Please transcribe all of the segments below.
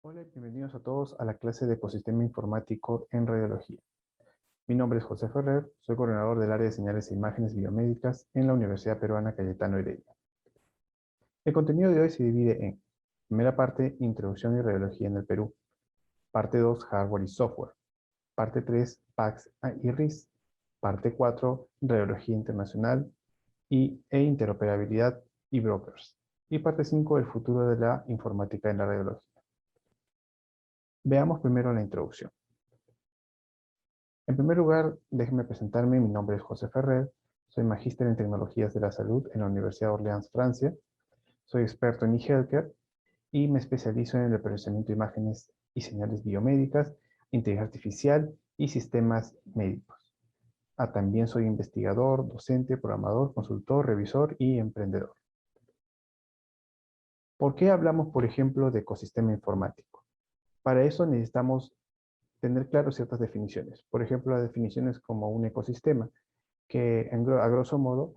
Hola y bienvenidos a todos a la clase de Ecosistema Informático en Radiología. Mi nombre es José Ferrer, soy coordinador del área de señales e imágenes biomédicas en la Universidad Peruana Cayetano Heredia. El contenido de hoy se divide en primera parte, Introducción y Radiología en el Perú, parte 2, Hardware y Software, parte 3, PACS y RIS, parte 4, Radiología Internacional e Interoperabilidad y Brokers, y parte 5, el futuro de la informática en la radiología. Veamos primero la introducción. En primer lugar, déjenme presentarme. Mi nombre es José Ferrer. Soy magíster en tecnologías de la salud en la Universidad de Orleans, Francia. Soy experto en eHealthcare y me especializo en el procesamiento de imágenes y señales biomédicas, inteligencia artificial y sistemas médicos. También soy investigador, docente, programador, consultor, revisor y emprendedor. ¿Por qué hablamos, por ejemplo, de ecosistema informático? Para eso necesitamos tener claro ciertas definiciones. Por ejemplo, las definiciones como un ecosistema, que a grosso modo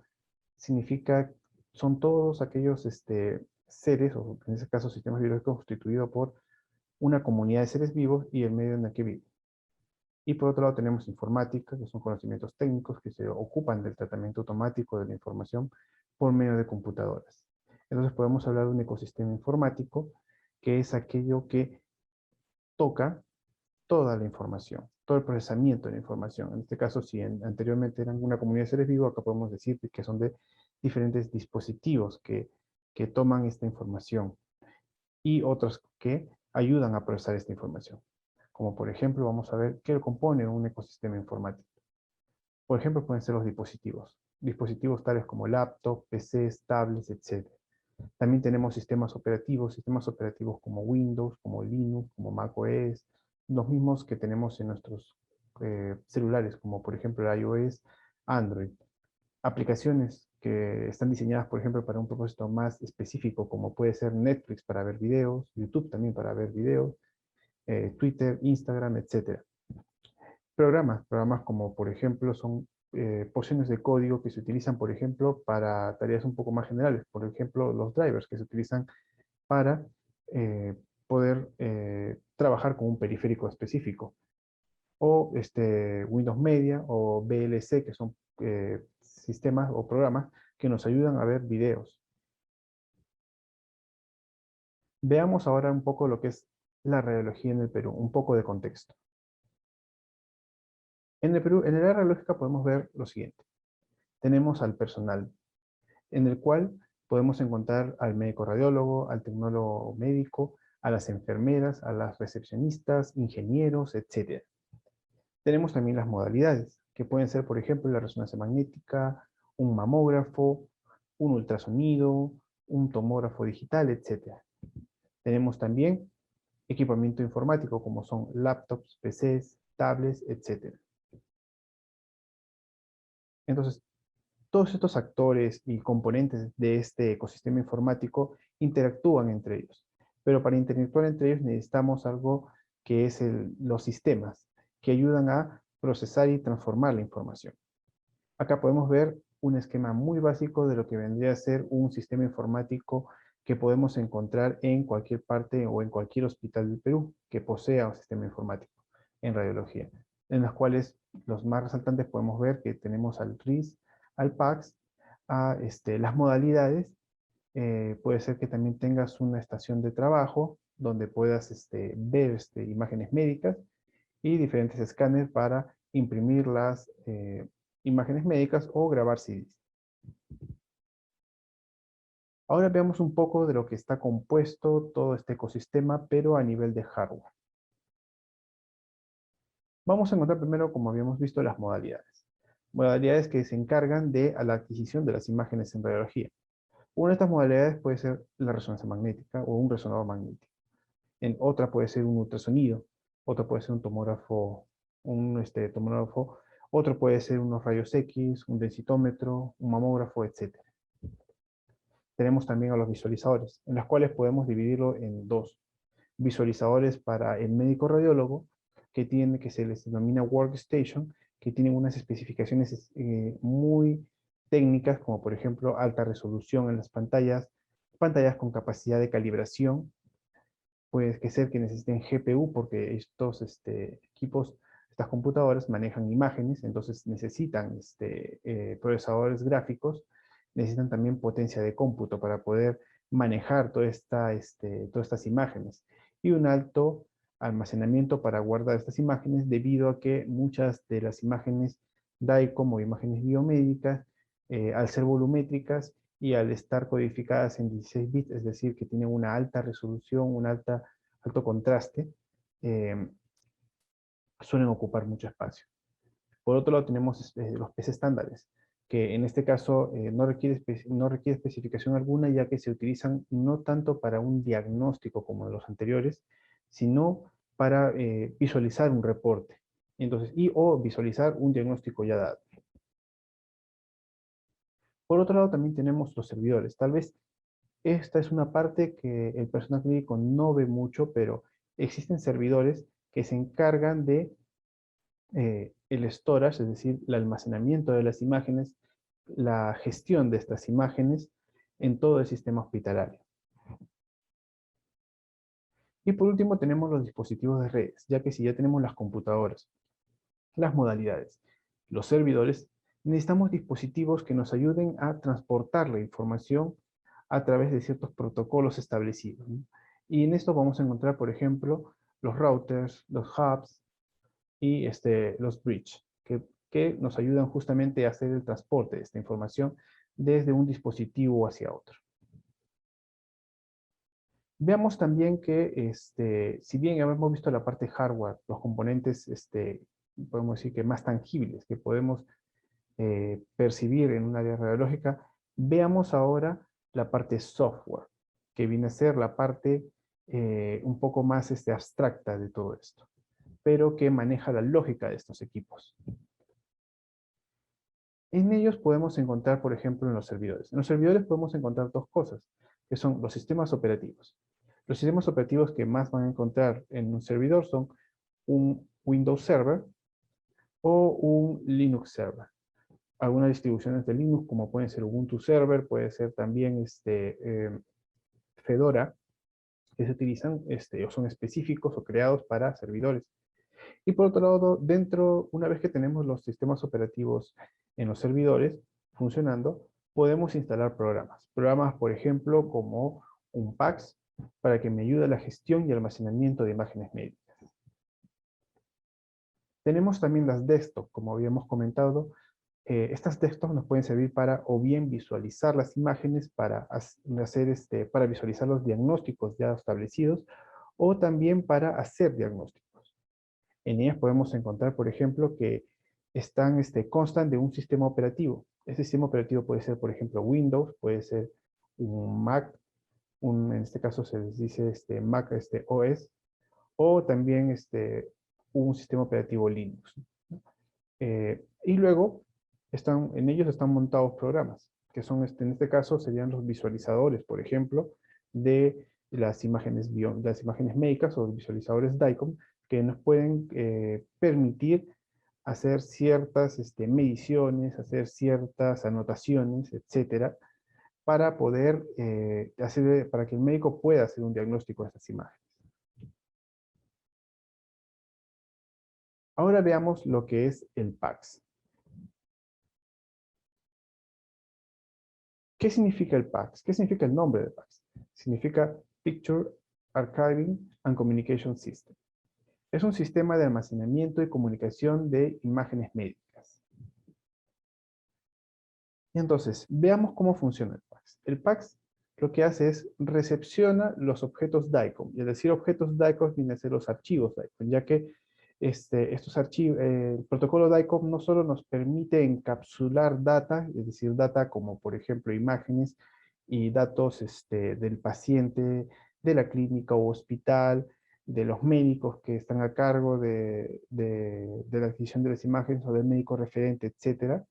significa, son todos aquellos seres, o en este caso sistemas biológicos constituidos por una comunidad de seres vivos y el medio en el que viven. Y por otro lado tenemos informática, que son conocimientos técnicos que se ocupan del tratamiento automático de la información por medio de computadoras. Entonces podemos hablar de un ecosistema informático, que es aquello que toca toda la información, todo el procesamiento de la información. En este caso, si anteriormente eran una comunidad de seres vivos, acá podemos decir que son de diferentes dispositivos que toman esta información y otros que ayudan a procesar esta información. Como por ejemplo, vamos a ver qué compone un ecosistema informático. Por ejemplo, pueden ser los dispositivos. Dispositivos tales como laptops, PCs, tablets, etc. También tenemos sistemas operativos como Windows, como Linux, como macOS, los mismos que tenemos en nuestros celulares, como por ejemplo el iOS, Android. Aplicaciones que están diseñadas, por ejemplo, para un propósito más específico, como puede ser Netflix para ver videos, YouTube también para ver videos, Twitter, Instagram, etc. Programas como por ejemplo son porciones de código que se utilizan, por ejemplo, para tareas un poco más generales. Por ejemplo, los drivers que se utilizan para poder trabajar con un periférico específico. O Windows Media o VLC, que son sistemas o programas que nos ayudan a ver videos. Veamos ahora un poco lo que es la radiología en el Perú, un poco de contexto. En el Perú, en el área radiológica podemos ver lo siguiente. Tenemos al personal, en el cual podemos encontrar al médico radiólogo, al tecnólogo médico, a las enfermeras, a las recepcionistas, ingenieros, etc. Tenemos también las modalidades, que pueden ser, por ejemplo, la resonancia magnética, un mamógrafo, un ultrasonido, un tomógrafo digital, etc. Tenemos también equipamiento informático, como son laptops, PCs, tablets, etc. Entonces, todos estos actores y componentes de este ecosistema informático interactúan entre ellos. Pero para interactuar entre ellos necesitamos algo que es los sistemas, que ayudan a procesar y transformar la información. Acá podemos ver un esquema muy básico de lo que vendría a ser un sistema informático que podemos encontrar en cualquier parte o en cualquier hospital del Perú que posea un sistema informático en radiología, en los cuales los más resaltantes podemos ver que tenemos al RIS, al PACS, a las modalidades. Puede ser que también tengas una estación de trabajo donde puedas ver imágenes médicas y diferentes escáneres para imprimir las imágenes médicas o grabar CDs. Ahora veamos un poco de lo que está compuesto todo este ecosistema, pero a nivel de hardware. Vamos a encontrar primero, como habíamos visto, las modalidades. Modalidades que se encargan de la adquisición de las imágenes en radiología. Una de estas modalidades puede ser la resonancia magnética o un resonador magnético. En otra puede ser un ultrasonido, otra puede ser un tomógrafo, tomógrafo, otro puede ser unos rayos X, un densitómetro, un mamógrafo, etc. Tenemos también a los visualizadores, en los cuales podemos dividirlo en dos. Visualizadores para el médico radiólogo, que se les denomina workstation, que tienen unas especificaciones muy técnicas, como por ejemplo alta resolución en las pantallas, pantallas con capacidad de calibración, puede que ser que necesiten GPU porque estos equipos, estas computadoras manejan imágenes, entonces necesitan procesadores gráficos, necesitan también potencia de cómputo para poder manejar todas estas imágenes. Y un alto almacenamiento para guardar estas imágenes debido a que muchas de las imágenes DICOM o imágenes biomédicas, al ser volumétricas y al estar codificadas en 16 bits, es decir, que tienen una alta resolución, alto contraste, eh, suelen ocupar mucho espacio. Por otro lado, tenemos los PC estándares, que en este caso no requiere especificación alguna, ya que se utilizan no tanto para un diagnóstico como los anteriores, sino para visualizar un reporte, entonces, o visualizar un diagnóstico ya dado. Por otro lado, también tenemos los servidores. Tal vez esta es una parte que el personal clínico no ve mucho, pero existen servidores que se encargan de el storage, es decir, el almacenamiento de las imágenes, la gestión de estas imágenes en todo el sistema hospitalario. Y por último tenemos los dispositivos de redes, ya que si ya tenemos las computadoras, las modalidades, los servidores, necesitamos dispositivos que nos ayuden a transportar la información a través de ciertos protocolos establecidos, ¿no? Y en esto vamos a encontrar, por ejemplo, los routers, los hubs y los bridge, que nos ayudan justamente a hacer el transporte de esta información desde un dispositivo hacia otro. Veamos también que, si bien hemos visto la parte hardware, los componentes, podemos decir que más tangibles que podemos percibir en un área radiológica, veamos ahora la parte software, que viene a ser la parte un poco más abstracta de todo esto, pero que maneja la lógica de estos equipos. En ellos podemos encontrar, por ejemplo, en los servidores. En los servidores podemos encontrar dos cosas, que son los sistemas operativos. Los sistemas operativos que más van a encontrar en un servidor son un Windows Server o un Linux Server. Algunas distribuciones de Linux, como pueden ser Ubuntu Server, puede ser también Fedora, que se utilizan o son específicos o creados para servidores. Y por otro lado, una vez que tenemos los sistemas operativos en los servidores funcionando, podemos instalar programas. Programas, por ejemplo, como un PACS, para que me ayude a la gestión y almacenamiento de imágenes médicas. Tenemos también las desktop, como habíamos comentado. Estas desktop nos pueden servir para o bien visualizar las imágenes, para visualizar los diagnósticos ya establecidos, o también para hacer diagnósticos. En ellas podemos encontrar, por ejemplo, que constan de un sistema operativo. Este sistema operativo puede ser, por ejemplo, Windows, puede ser un Mac, en este caso se les dice Mac OS, o también un sistema operativo Linux. Y luego, en ellos están montados programas, que son, en este caso, serían los visualizadores, por ejemplo, de las imágenes médicas o visualizadores DICOM, que nos pueden permitir hacer ciertas mediciones, hacer ciertas anotaciones, etcétera, para poder para que el médico pueda hacer un diagnóstico de estas imágenes. Ahora veamos lo que es el PACS. ¿Qué significa el PACS? ¿Qué significa el nombre de PACS? Significa Picture Archiving and Communication System. Es un sistema de almacenamiento y comunicación de imágenes médicas. Y entonces, veamos cómo funciona el PACS. El PACS lo que hace es recepciona los objetos DICOM. Y al decir objetos DICOM viene a ser los archivos DICOM, ya que estos archivos, el protocolo DICOM no solo nos permite encapsular data, es decir, data como por ejemplo imágenes y datos del paciente, de la clínica o hospital, de los médicos que están a cargo de la adquisición de las imágenes o del médico referente, etcétera,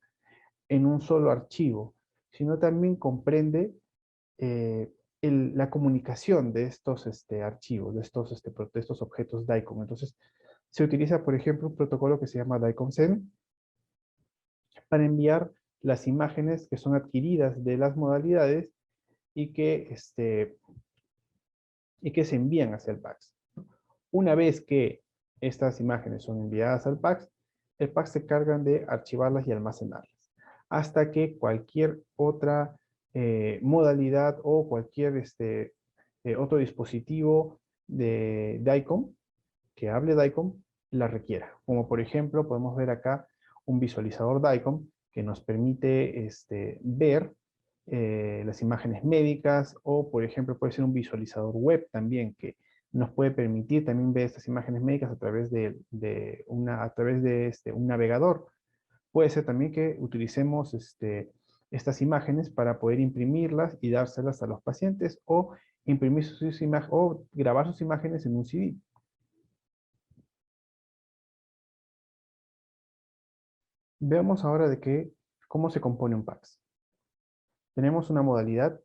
en un solo archivo, sino también comprende la comunicación de estos archivos, de estos objetos DICOM. Entonces, se utiliza, por ejemplo, un protocolo que se llama DICOM-SEND para enviar las imágenes que son adquiridas de las modalidades y que y que se envían hacia el PAX. Una vez que estas imágenes son enviadas al PAX, el PAX se cargan de archivarlas y almacenarlas, hasta que cualquier otra modalidad o cualquier otro dispositivo de DICOM, que hable DICOM, la requiera. Como por ejemplo, podemos ver acá un visualizador DICOM que nos permite ver las imágenes médicas, o por ejemplo puede ser un visualizador web también que nos puede permitir también ver estas imágenes médicas a través de un navegador. Puede ser también que utilicemos estas imágenes para poder imprimirlas y dárselas a los pacientes, o imprimir sus imágenes o grabar sus imágenes en un CD. Veamos ahora cómo se compone un PACS. Tenemos una modalidad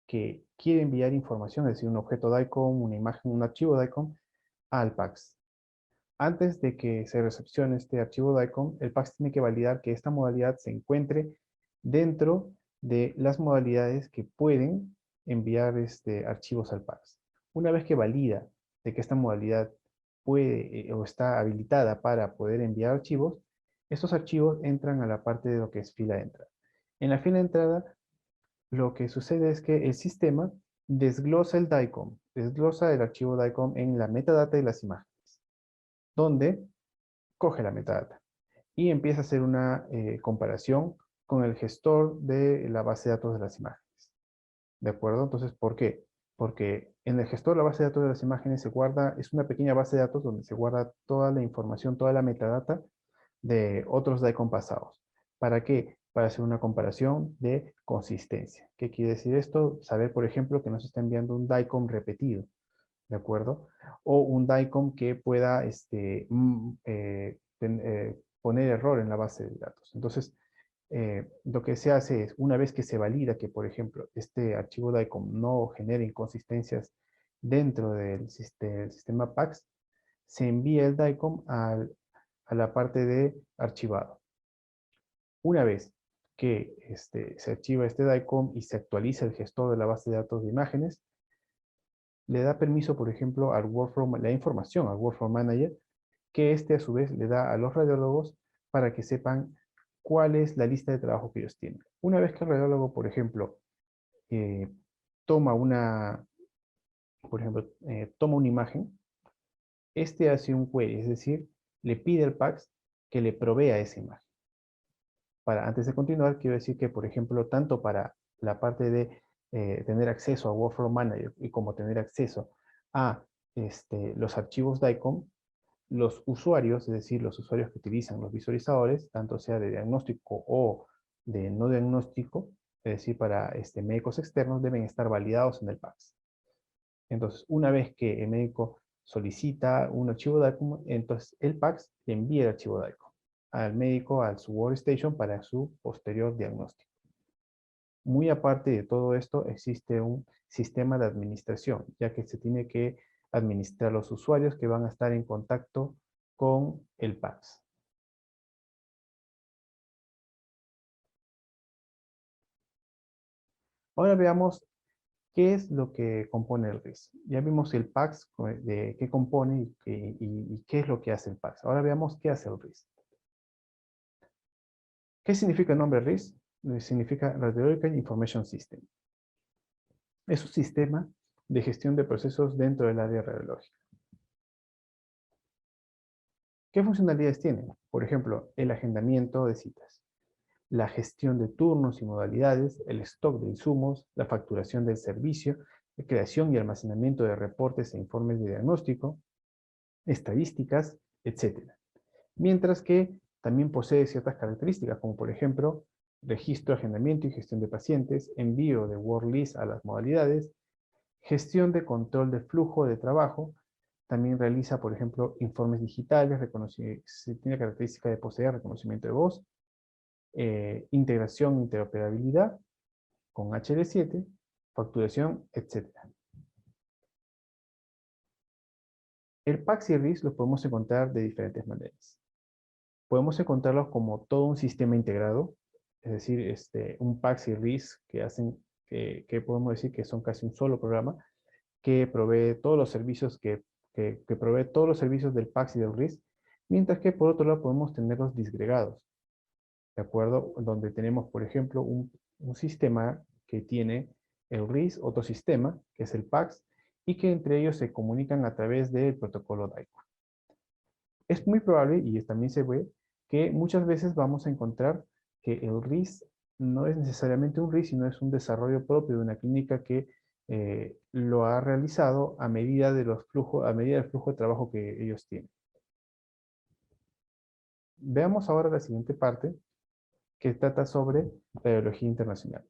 que quiere enviar información, es decir, un objeto DICOM, una imagen, un archivo DICOM, al PACS. Antes de que se recepcione este archivo DICOM, el PACS tiene que validar que esta modalidad se encuentre dentro de las modalidades que pueden enviar archivos al PACS. Una vez que valida de que esta modalidad puede o está habilitada para poder enviar archivos, estos archivos entran a la parte de lo que es fila de entrada. En la fila de entrada, lo que sucede es que el sistema desglosa el DICOM, desglosa el archivo DICOM en la metadata de las imágenes, donde coge la metadata y empieza a hacer una comparación con el gestor de la base de datos de las imágenes. ¿De acuerdo? Entonces, ¿por qué? Porque en el gestor de la base de datos de las imágenes se guarda, es una pequeña base de datos donde se guarda toda la información, toda la metadata de otros DICOM pasados. ¿Para qué? Para hacer una comparación de consistencia. ¿Qué quiere decir esto? Saber, por ejemplo, que nos está enviando un DICOM repetido, ¿de acuerdo? O un DICOM que pueda poner error en la base de datos. Entonces, lo que se hace es, una vez que se valida que, por ejemplo, este archivo DICOM no genera inconsistencias dentro del sistema PACS, se envía el DICOM a la parte de archivado. Una vez que se archiva este DICOM y se actualiza el gestor de la base de datos de imágenes, le da permiso, por ejemplo, al Workflow, la información al Workflow Manager, que a su vez le da a los radiólogos para que sepan cuál es la lista de trabajo que ellos tienen. Una vez que el radiólogo, por ejemplo, eh, toma una, toma una imagen, hace un query, es decir, le pide al PACS que le provea esa imagen. Antes de continuar, quiero decir que, por ejemplo, tanto para la parte de tener acceso a Workflow Manager y como tener acceso a los archivos DICOM, los usuarios, es decir, los usuarios que utilizan los visualizadores, tanto sea de diagnóstico o de no diagnóstico, es decir, para médicos externos, deben estar validados en el PACS. Entonces, una vez que el médico solicita un archivo DICOM, entonces el PACS le envía el archivo DICOM al médico, a su workstation, para su posterior diagnóstico. Muy aparte de todo esto, existe un sistema de administración, ya que se tiene que administrar los usuarios que van a estar en contacto con el PACS. Ahora veamos qué es lo que compone el RIS. Ya vimos el PACS, de qué compone y qué es lo que hace el PACS. Ahora veamos qué hace el RIS. ¿Qué significa el nombre RIS? Significa Radiological Information System. Es un sistema de gestión de procesos dentro del área radiológica. ¿Qué funcionalidades tiene? Por ejemplo, el agendamiento de citas, la gestión de turnos y modalidades, el stock de insumos, la facturación del servicio, la creación y almacenamiento de reportes e informes de diagnóstico, estadísticas, etc. Mientras que también posee ciertas características, como por ejemplo, registro, agendamiento y gestión de pacientes, envío de WordList a las modalidades, gestión de control de flujo de trabajo. También realiza, por ejemplo, informes digitales, tiene característica de poseer reconocimiento de voz, integración, interoperabilidad con HL7, facturación, etc. El PACS y el RIS los podemos encontrar de diferentes maneras. Podemos encontrarlos como todo un sistema integrado, es decir, un PACS y RIS que podemos decir que son casi un solo programa, que provee todos los servicios que provee todos los servicios del PAX y del RIS, mientras que por otro lado podemos tenerlos disgregados, ¿de acuerdo? Donde tenemos, por ejemplo, un sistema que tiene el RIS, otro sistema, que es el PAX, y que entre ellos se comunican a través del protocolo DICOM. Es muy probable, y también se ve, que muchas veces vamos a encontrar que el RIS no es necesariamente un RIS, sino es un desarrollo propio de una clínica que lo ha realizado a medida de los flujos, a medida del flujo de trabajo que ellos tienen. Veamos ahora la siguiente parte, que trata sobre radiología internacional.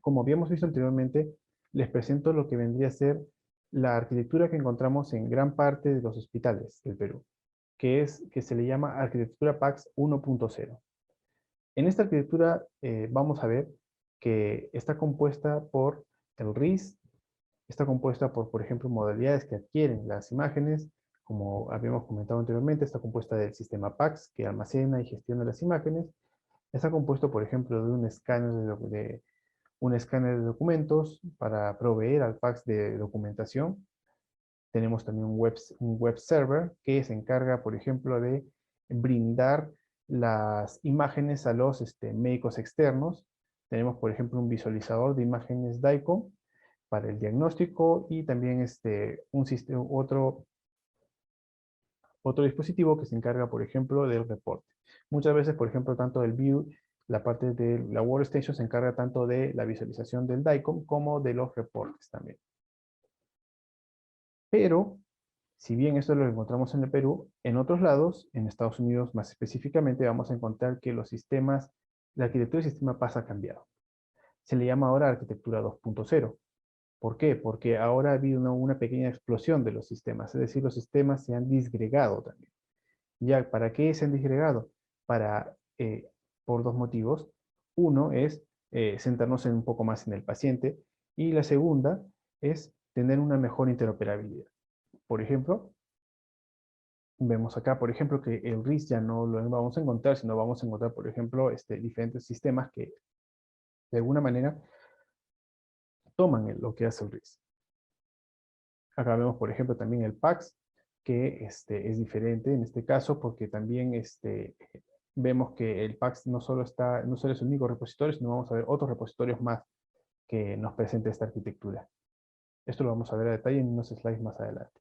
Como habíamos visto anteriormente, les presento lo que vendría a ser la arquitectura que encontramos en gran parte de los hospitales del Perú, que se le llama arquitectura PACS 1.0. En esta arquitectura vamos a ver que está compuesta por el RIS, está compuesta por ejemplo, modalidades que adquieren las imágenes, como habíamos comentado anteriormente, está compuesta del sistema PACS, que almacena y gestiona las imágenes, está compuesto, por ejemplo, de un escáner de documentos para proveer al PACS de documentación. Tenemos también un web server que se encarga, por ejemplo, de brindar las imágenes a los médicos externos. Tenemos, por ejemplo, un visualizador de imágenes DICOM para el diagnóstico y también otro dispositivo que se encarga, por ejemplo, del reporte. Muchas veces, por ejemplo, tanto del View, la parte de la Workstation se encarga tanto de la visualización del DICOM como de los reportes también. Pero, si bien esto lo encontramos en el Perú, en otros lados, en Estados Unidos más específicamente, vamos a encontrar que la arquitectura del sistema pasa a cambiar. Se le llama ahora arquitectura 2.0. ¿Por qué? Porque ahora ha habido una pequeña explosión de los sistemas, es decir, los sistemas se han disgregado también. ¿Ya para qué se han disgregado? Por dos motivos. Uno es centrarnos un poco más en el paciente y la segunda es tener una mejor interoperabilidad. Por ejemplo, vemos acá, por ejemplo, que el RIS ya no lo vamos a encontrar, sino vamos a encontrar, por ejemplo, diferentes sistemas que de alguna manera toman lo que hace el RIS. Acá vemos, por ejemplo, también el PACS, que es diferente en este caso porque también vemos que el PACS no solo es el único repositorio, sino vamos a ver otros repositorios más que nos presenta esta arquitectura. Esto lo vamos a ver a detalle en unos slides más adelante.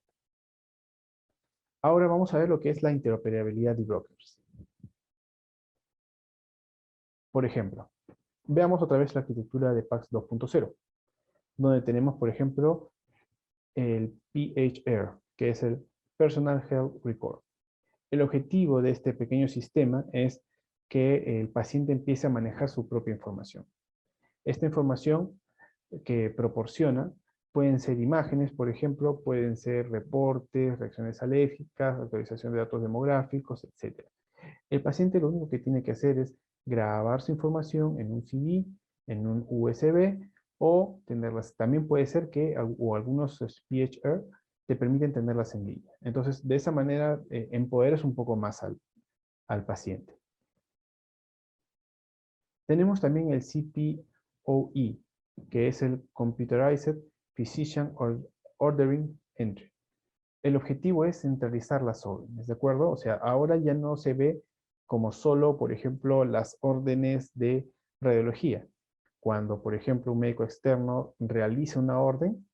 Ahora vamos a ver lo que es la interoperabilidad de brokers. Por ejemplo, veamos otra vez la arquitectura de PACS 2.0, donde tenemos, por ejemplo, el PHR, que es el Personal Health Record. El objetivo de este pequeño sistema es que el paciente empiece a manejar su propia información. Esta información que proporciona pueden ser imágenes, por ejemplo, pueden ser reportes, reacciones alérgicas, actualización de datos demográficos, etc. El paciente lo único que tiene que hacer es grabar su información en un CD, en un USB, o tenerlas. También puede ser que algunos PHR te permiten tenerlas en línea. Entonces, de esa manera, empoderas un poco más al paciente. Tenemos también el CPOE, que es el Computerized Physician Ordering Entry. El objetivo es centralizar las órdenes, ¿de acuerdo? O sea, ahora ya no se ve como solo, por ejemplo, las órdenes de radiología. Cuando, por ejemplo, un médico externo realiza una orden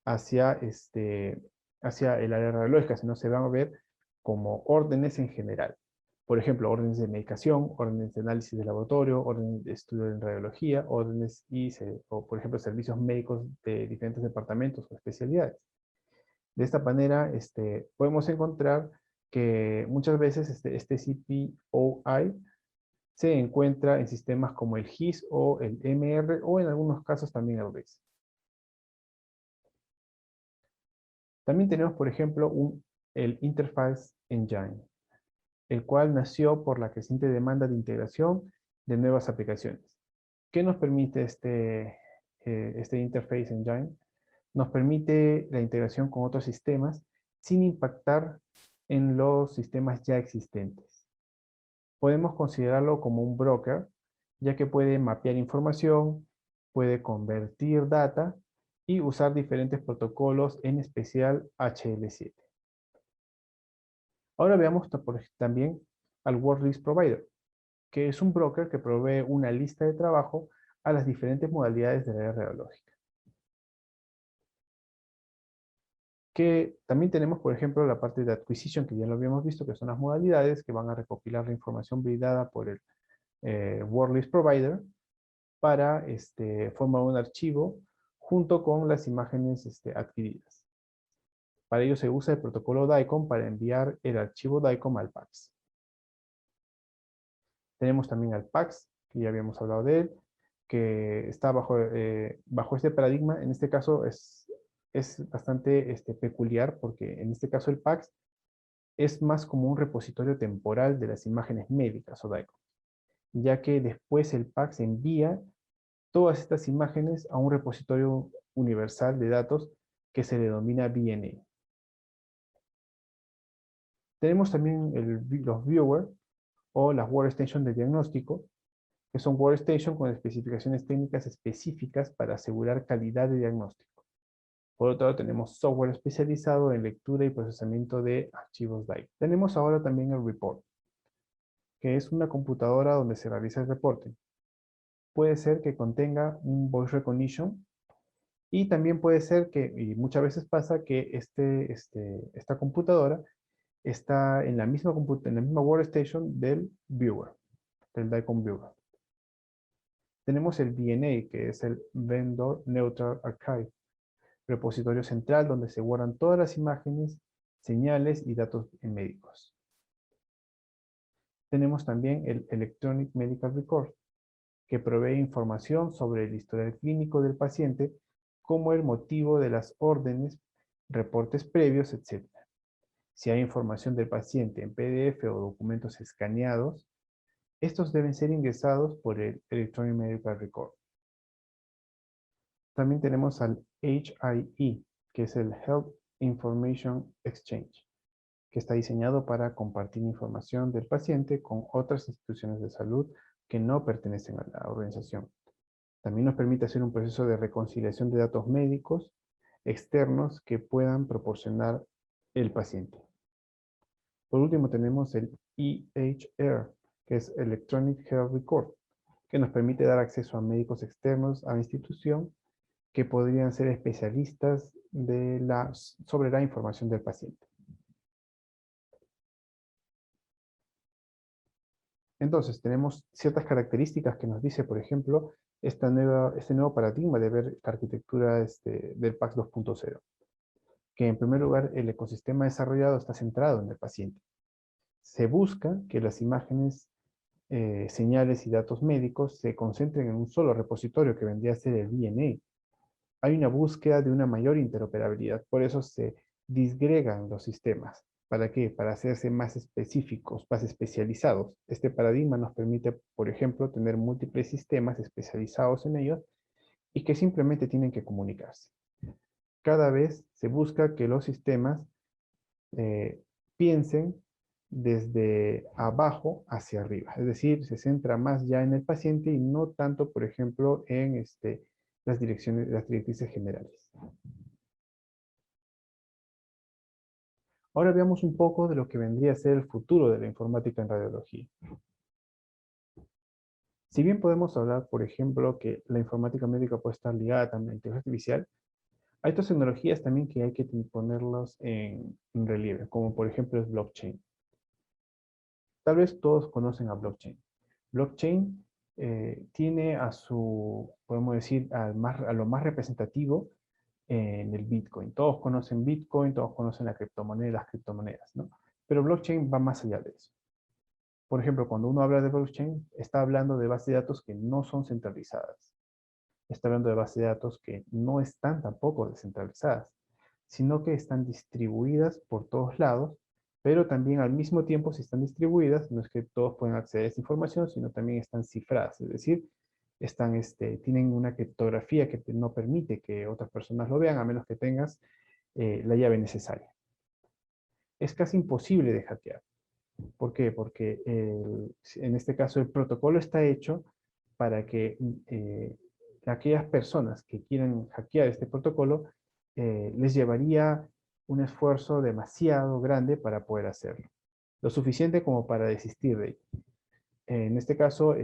hacia el área radiológica, sino se van a ver como órdenes en general. Por ejemplo, órdenes de medicación, órdenes de análisis de laboratorio, órdenes de estudio en radiología, o por ejemplo, servicios médicos de diferentes departamentos o especialidades. De esta manera, podemos encontrar que muchas veces este CPOI se encuentra en sistemas como el GIS o el MR, o en algunos casos también el RIS. También tenemos, por ejemplo, el Interface Engine, el cual nació por la creciente demanda de integración de nuevas aplicaciones. ¿Qué nos permite este Interface Engine? Nos permite la integración con otros sistemas sin impactar en los sistemas ya existentes. Podemos considerarlo como un broker, ya que puede mapear información, puede convertir data y usar diferentes protocolos, en especial HL7. Ahora veamos también al Word List Provider, que es un broker que provee una lista de trabajo a las diferentes modalidades del área radiológica. Que también tenemos, por ejemplo, la parte de Acquisition, que ya lo habíamos visto, que son las modalidades que van a recopilar la información brindada por el Word List Provider para formar un archivo junto con las imágenes adquiridas. Para ello se usa el protocolo DICOM para enviar el archivo DICOM al PACS. Tenemos también al PACS, que ya habíamos hablado de él, que está bajo este paradigma. En este caso es bastante peculiar, porque en este caso el PACS es más como un repositorio temporal de las imágenes médicas o DICOM, ya que después el PACS envía todas estas imágenes a un repositorio universal de datos que se denomina VNA. Tenemos también los viewers o las workstation de diagnóstico, que son workstation con especificaciones técnicas específicas para asegurar calidad de diagnóstico. Por otro lado, tenemos software especializado en lectura y procesamiento de archivos DICOM. Tenemos ahora también el report, que es una computadora donde se realiza el reporte. Puede ser que contenga un voice recognition, y también puede ser que, y muchas veces pasa, que esta computadora está en la misma workstation del viewer, del DICOM viewer. Tenemos el VNA, que es el Vendor Neutral Archive, repositorio central donde se guardan todas las imágenes, señales y datos médicos. Tenemos también el Electronic Medical Record, que provee información sobre el historial clínico del paciente, como el motivo de las órdenes, reportes previos, etc. Si hay información del paciente en PDF o documentos escaneados, estos deben ser ingresados por el Electronic Medical Record. También tenemos al HIE, que es el Health Information Exchange, que está diseñado para compartir información del paciente con otras instituciones de salud que no pertenecen a la organización. También nos permite hacer un proceso de reconciliación de datos médicos externos que puedan proporcionar el paciente. Por último tenemos el EHR, que es Electronic Health Record, que nos permite dar acceso a médicos externos a la institución que podrían ser especialistas sobre la información del paciente. Entonces, tenemos ciertas características que nos dice, por ejemplo, este nuevo paradigma de ver la arquitectura del PACS 2.0. Que en primer lugar, el ecosistema desarrollado está centrado en el paciente. Se busca que las imágenes, señales y datos médicos se concentren en un solo repositorio que vendría a ser el VNA. Hay una búsqueda de una mayor interoperabilidad, por eso se disgregan los sistemas. ¿Para qué? Para hacerse más específicos, más especializados. Este paradigma nos permite, por ejemplo, tener múltiples sistemas especializados en ellos y que simplemente tienen que comunicarse. Cada vez se busca que los sistemas piensen desde abajo hacia arriba. Es decir, se centra más ya en el paciente y no tanto, por ejemplo, en las directrices generales. Ahora veamos un poco de lo que vendría a ser el futuro de la informática en radiología. Si bien podemos hablar, por ejemplo, que la informática médica puede estar ligada también a la inteligencia artificial, hay otras tecnologías también que hay que ponerlos en relieve, como por ejemplo el blockchain. Tal vez todos conocen a blockchain. Blockchain tiene podemos decir, a lo más representativo en el Bitcoin. Todos conocen Bitcoin, todos conocen las criptomonedas, ¿no? Pero blockchain va más allá de eso. Por ejemplo, cuando uno habla de blockchain, está hablando de bases de datos que no son centralizadas. Está hablando de bases de datos que no están tampoco descentralizadas, sino que están distribuidas por todos lados, pero también al mismo tiempo, si están distribuidas, no es que todos pueden acceder a esa información, sino también están cifradas, es decir, tienen una criptografía que no permite que otras personas lo vean, a menos que tengas la llave necesaria. Es casi imposible de hackear. ¿Por qué? Porque en este caso el protocolo está hecho para que aquellas personas que quieran hackear este protocolo, les llevaría un esfuerzo demasiado grande para poder hacerlo. Lo suficiente como para desistir de ello. En este caso,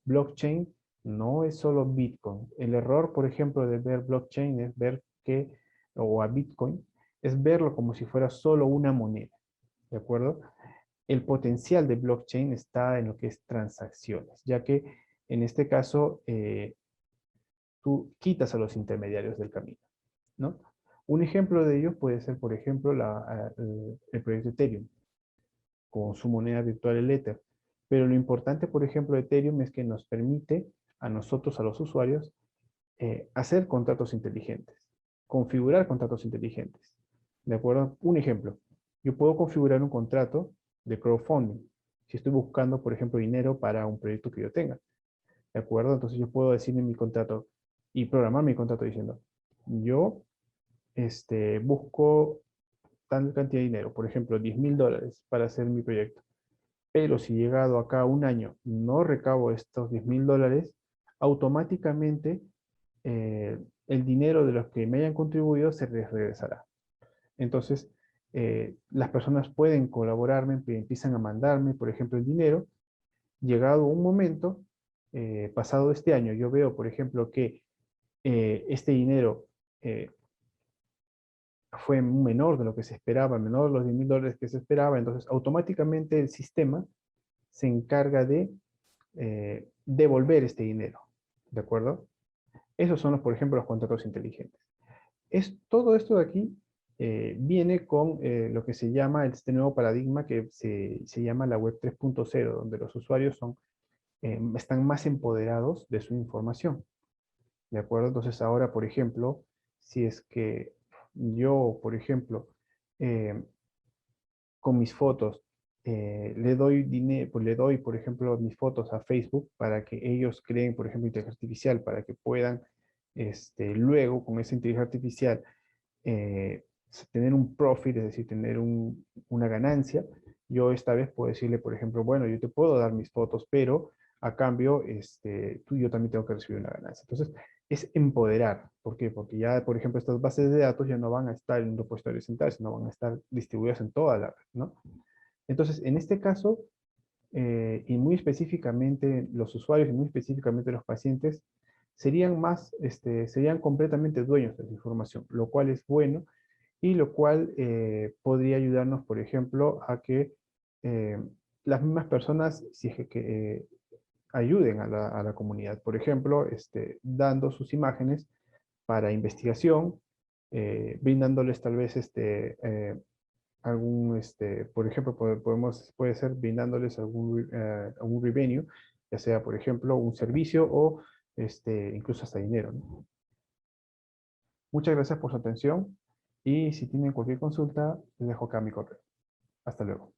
blockchain no es solo Bitcoin. El error, por ejemplo, de ver blockchain es ver que, o a Bitcoin, es verlo como si fuera solo una moneda, ¿de acuerdo? El potencial de blockchain está en lo que es transacciones, ya que en este caso tú quitas a los intermediarios del camino, ¿no? Un ejemplo de ello puede ser, por ejemplo, el proyecto Ethereum, con su moneda virtual, el Ether. Pero lo importante, por ejemplo, de Ethereum es que nos permite a nosotros, a los usuarios, hacer contratos inteligentes, configurar contratos inteligentes. ¿De acuerdo? Un ejemplo, yo puedo configurar un contrato de crowdfunding si estoy buscando, por ejemplo, dinero para un proyecto que yo tenga. ¿De acuerdo? Entonces yo puedo decir en mi contrato y programar mi contrato diciendo, yo busco tal cantidad de dinero, por ejemplo, $10,000 para hacer mi proyecto. Pero si llegado acá un año no recabo estos $10,000, automáticamente el dinero de los que me hayan contribuido se les regresará. Entonces, las personas pueden colaborarme, empiezan a mandarme, por ejemplo, el dinero. Llegado un momento, pasado este año, yo veo, por ejemplo, que este dinero eh, fue menor de lo que se esperaba, menor de los $10,000 que se esperaba, entonces automáticamente el sistema se encarga de devolver este dinero, ¿de acuerdo? Esos son, por ejemplo, los contratos inteligentes. Todo esto de aquí viene con lo que se llama este nuevo paradigma que se llama la web 3.0, donde los usuarios están más empoderados de su información, ¿de acuerdo? Entonces ahora, por ejemplo, si es que yo, por ejemplo, eh, con mis fotos, le doy dinero, pues le doy, por ejemplo, mis fotos a Facebook para que ellos creen, por ejemplo, inteligencia artificial, para que puedan, luego, con esa inteligencia artificial, tener un profit, es decir, tener una ganancia. Yo esta vez puedo decirle, por ejemplo, bueno, yo te puedo dar mis fotos, pero a cambio, yo también tengo que recibir una ganancia. Entonces, es empoderar. ¿Por qué? Porque ya, por ejemplo, estas bases de datos ya no van a estar en un repositorio central, sino van a estar distribuidas en toda la red, ¿no? Entonces, en este caso, y muy específicamente los usuarios y muy específicamente los pacientes, serían completamente dueños de la información, lo cual es bueno y lo cual podría ayudarnos, por ejemplo, a que eh, las mismas personas si es ayuden a la comunidad. Por ejemplo, dando sus imágenes para investigación, brindándoles tal vez por ejemplo, puede ser brindándoles algún revenue, ya sea, por ejemplo, un servicio o incluso hasta dinero, ¿no? Muchas gracias por su atención y si tienen cualquier consulta, les dejo acá mi correo. Hasta luego.